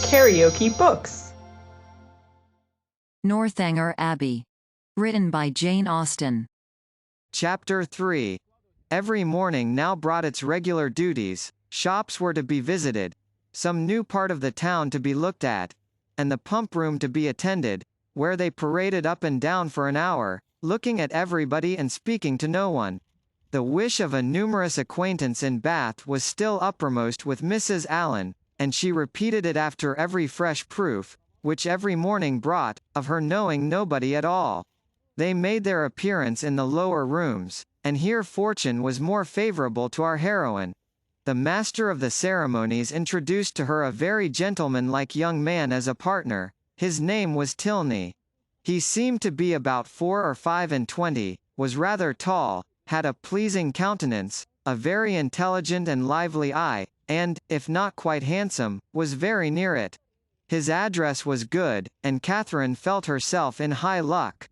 KaraokeBooks. Northanger Abbey. Written by Jane Austen. Chapter 3. Every morning now brought its regular duties. Shops were to be visited, some new part of the town to be looked at, and the pump room to be attended, where they paraded up and down for an hour, looking at everybody and speaking to no one. The wish of a numerous acquaintance in Bath was still uppermost with Mrs. Allen, and she repeated it after every fresh proof, which every morning brought, of her knowing nobody at all. They made their appearance in the lower rooms, and here fortune was more favourable to our heroine. The master of the ceremonies introduced to her a very gentleman-like young man as a partner. His name was Tilney. He seemed to be about 4 or 25, was rather tall, had a pleasing countenance, a very intelligent and lively eye, and, if not quite handsome, was very near it. His address was good, and Catherine felt herself in high luck.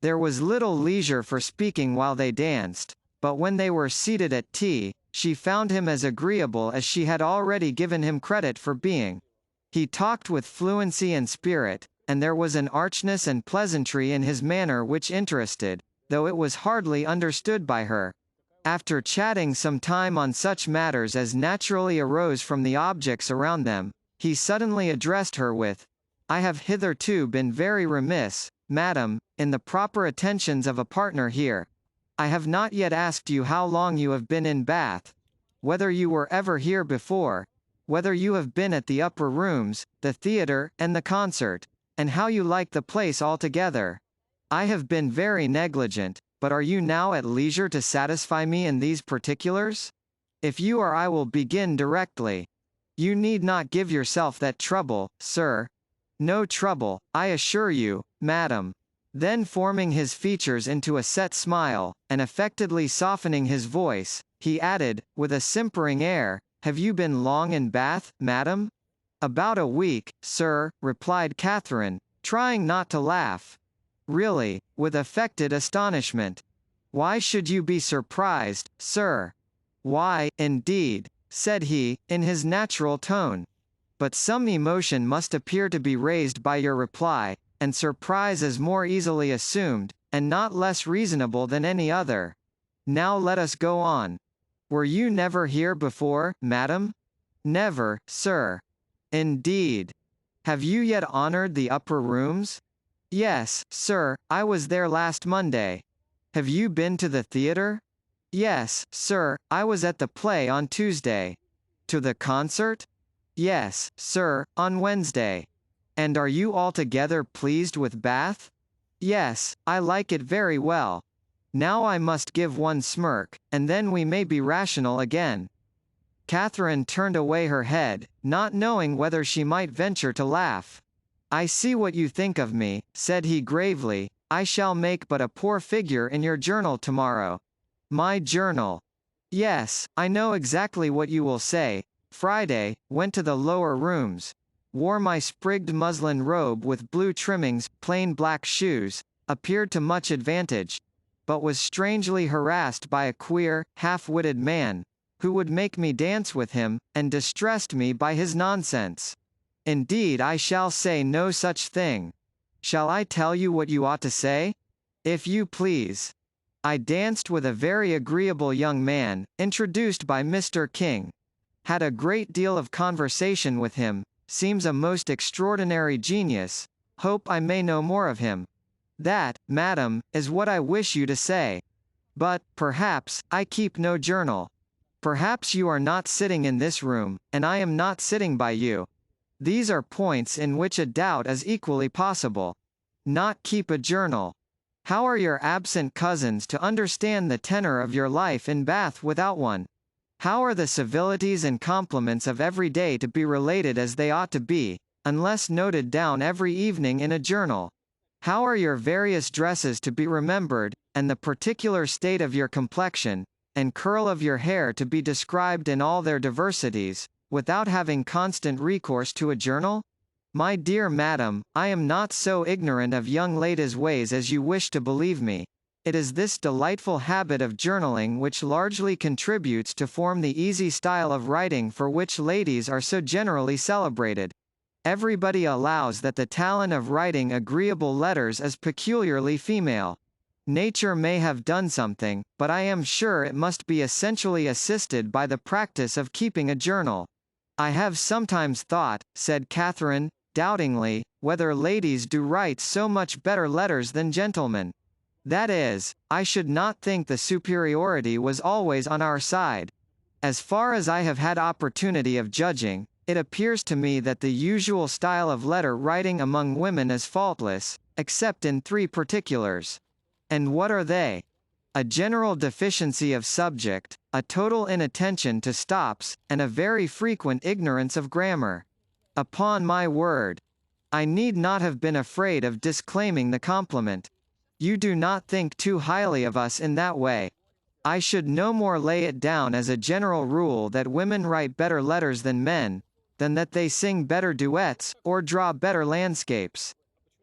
There was little leisure for speaking while they danced, but when they were seated at tea, she found him as agreeable as she had already given him credit for being. He talked with fluency and spirit, and there was an archness and pleasantry in his manner which interested, though it was hardly understood by her. After chatting some time on such matters as naturally arose from the objects around them, he suddenly addressed her with, "I have hitherto been very remiss, madam, in the proper attentions of a partner here. I have not yet asked you how long you have been in Bath, whether you were ever here before, whether you have been at the upper rooms, the theatre, and the concert, and how you like the place altogether. I have been very negligent, but are you now at leisure to satisfy me in these particulars? If you are, I will begin directly. You need not give yourself that trouble, sir. No trouble, I assure you, madam." Then forming his features into a set smile, and affectedly softening his voice, he added, with a simpering air, "Have you been long in Bath, madam?" "About a week, sir," replied Catherine, trying not to laugh. "Really," with affected astonishment. "Why should you be surprised, sir?" "Why, indeed," said he, in his natural tone. "But some emotion must appear to be raised by your reply, and surprise is more easily assumed, and not less reasonable than any other. Now let us go on. Were you never here before, madam?" "Never, sir." "Indeed. Have you yet honoured the upper rooms?" "Yes, sir, I was there last Monday." "Have you been to the theatre?" "Yes, sir, I was at the play on Tuesday." "To the concert?" "Yes, sir, on Wednesday." "And are you altogether pleased with Bath?" "Yes, I like it very well. Now I must give one smirk, and then we may be rational again." Catherine turned away her head, not knowing whether she might venture to laugh. "I see what you think of me," said he gravely. "I shall make but a poor figure in your journal tomorrow." "My journal?" "Yes, I know exactly what you will say. Friday, went to the lower rooms. Wore my sprigged muslin robe with blue trimmings, plain black shoes, appeared to much advantage, but was strangely harassed by a queer, half-witted man, who would make me dance with him, and distressed me by his nonsense. Indeed, I shall say no such thing. Shall I tell you what you ought to say?" "If you please." "I danced with a very agreeable young man, introduced by Mr. King. Had a great deal of conversation with him, seems a most extraordinary genius, hope I may know more of him. That, madam, is what I wish you to say. But, perhaps, I keep no journal. Perhaps you are not sitting in this room, and I am not sitting by you. These are points in which a doubt is equally possible. Not keep a journal. How are your absent cousins to understand the tenor of your life in Bath without one? How are the civilities and compliments of every day to be related as they ought to be, unless noted down every evening in a journal? How are your various dresses to be remembered, and the particular state of your complexion, and curl of your hair to be described in all their diversities, without having constant recourse to a journal? My dear madam, I am not so ignorant of young ladies' ways as you wish to believe me. It is this delightful habit of journaling which largely contributes to form the easy style of writing for which ladies are so generally celebrated. Everybody allows that the talent of writing agreeable letters is peculiarly female. Nature may have done something, but I am sure it must be essentially assisted by the practice of keeping a journal. I have sometimes thought, said Catherine, doubtingly, whether ladies do write so much better letters than gentlemen. That is, I should not think the superiority was always on our side. As far as I have had opportunity of judging, it appears to me that the usual style of letter writing among women is faultless, except in 3 particulars. And what are they? A general deficiency of subject, a total inattention to stops, and a very frequent ignorance of grammar. Upon my word, I need not have been afraid of disclaiming the compliment. You do not think too highly of us in that way. I should no more lay it down as a general rule that women write better letters than men, than that they sing better duets, or draw better landscapes.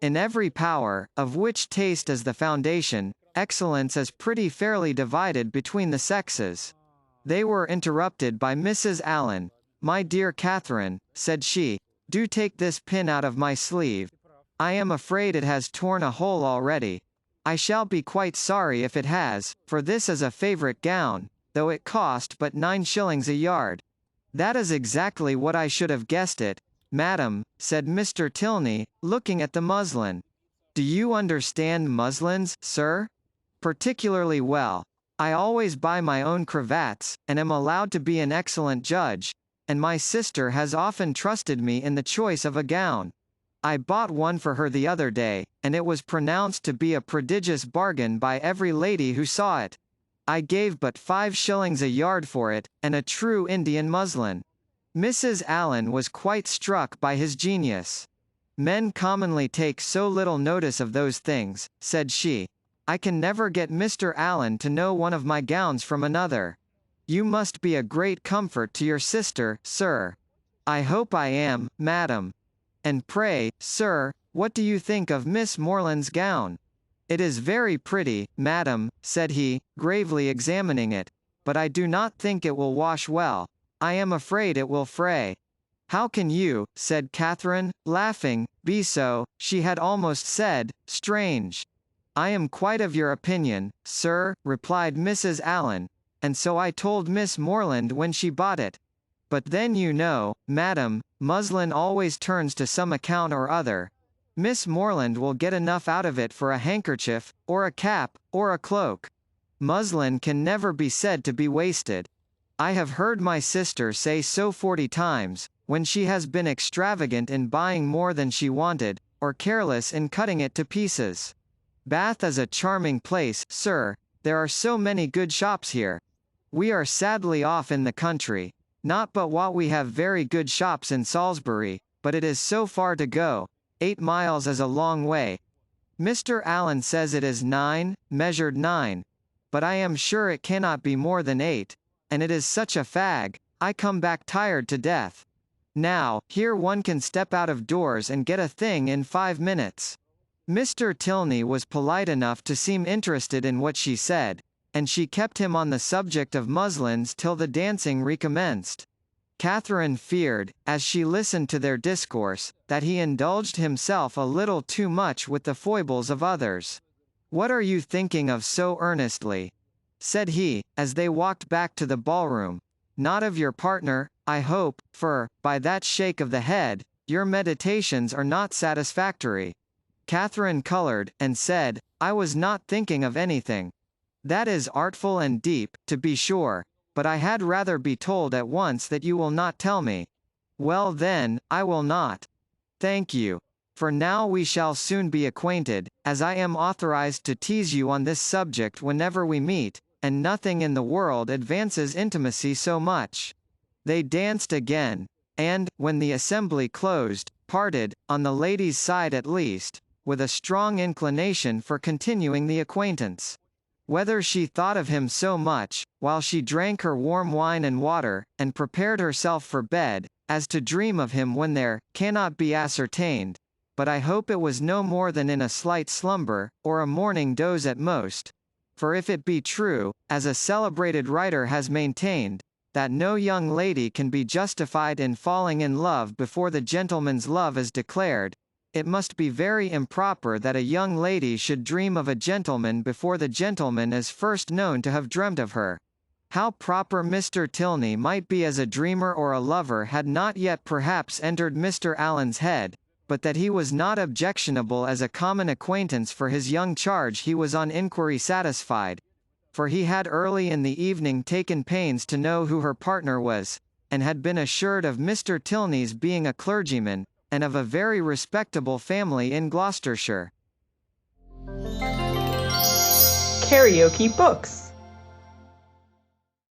In every power, of which taste is the foundation, excellence is pretty fairly divided between the sexes. They were interrupted by Mrs. Allen. My dear Catherine, said she, do take this pin out of my sleeve. I am afraid it has torn a hole already. I shall be quite sorry if it has, for this is a favourite gown, though it cost but 9 shillings a yard. That is exactly what I should have guessed it, madam, said Mr. Tilney, looking at the muslin. Do you understand muslins, sir? Particularly well. I always buy my own cravats, and am allowed to be an excellent judge, and my sister has often trusted me in the choice of a gown. I bought one for her the other day, and it was pronounced to be a prodigious bargain by every lady who saw it. I gave but 5 shillings a yard for it, and a true Indian muslin. Mrs. Allen was quite struck by his genius. Men commonly take so little notice of those things, said she. I can never get Mr. Allen to know one of my gowns from another. You must be a great comfort to your sister, sir. I hope I am, madam. And pray, sir, what do you think of Miss Morland's gown? It is very pretty, madam, said he, gravely examining it, but I do not think it will wash well. I am afraid it will fray. How can you, said Catherine, laughing, be so, she had almost said, strange. I am quite of your opinion, sir, replied Mrs. Allen, and so I told Miss Morland when she bought it. But then you know, madam, muslin always turns to some account or other. Miss Morland will get enough out of it for a handkerchief, or a cap, or a cloak. Muslin can never be said to be wasted. I have heard my sister say so 40 times, when she has been extravagant in buying more than she wanted, or careless in cutting it to pieces. Bath is a charming place, sir, there are so many good shops here. We are sadly off in the country. Not but what we have very good shops in Salisbury, but it is so far to go. 8 miles is a long way. Mr. Allen says it is 9, measured 9. But I am sure it cannot be more than 8. And it is such a fag, I come back tired to death. Now, here one can step out of doors and get a thing in 5 minutes. Mr. Tilney was polite enough to seem interested in what she said, and she kept him on the subject of muslins till the dancing recommenced. Catherine feared, as she listened to their discourse, that he indulged himself a little too much with the foibles of others. What are you thinking of so earnestly? Said he, as they walked back to the ballroom. Not of your partner, I hope, for, by that shake of the head, your meditations are not satisfactory. Catherine colored, and said, I was not thinking of anything. That is artful and deep, to be sure, but I had rather be told at once that you will not tell me. Well then, I will not. Thank you. For now we shall soon be acquainted, as I am authorized to tease you on this subject whenever we meet, and nothing in the world advances intimacy so much. They danced again, and, when the assembly closed, parted, on the ladies' side at least, with a strong inclination for continuing the acquaintance. Whether she thought of him so much, while she drank her warm wine and water, and prepared herself for bed, as to dream of him when there, cannot be ascertained, but I hope it was no more than in a slight slumber, or a morning doze at most. For if it be true, as a celebrated writer has maintained, that no young lady can be justified in falling in love before the gentleman's love is declared. It must be very improper that a young lady should dream of a gentleman before the gentleman is first known to have dreamt of her. How proper Mr. Tilney might be as a dreamer or a lover had not yet perhaps entered Mr. Allen's head, but that he was not objectionable as a common acquaintance for his young charge he was on inquiry satisfied, for he had early in the evening taken pains to know who her partner was, and had been assured of Mr. Tilney's being a clergyman, and of a very respectable family in Gloucestershire. KaraokeBooks.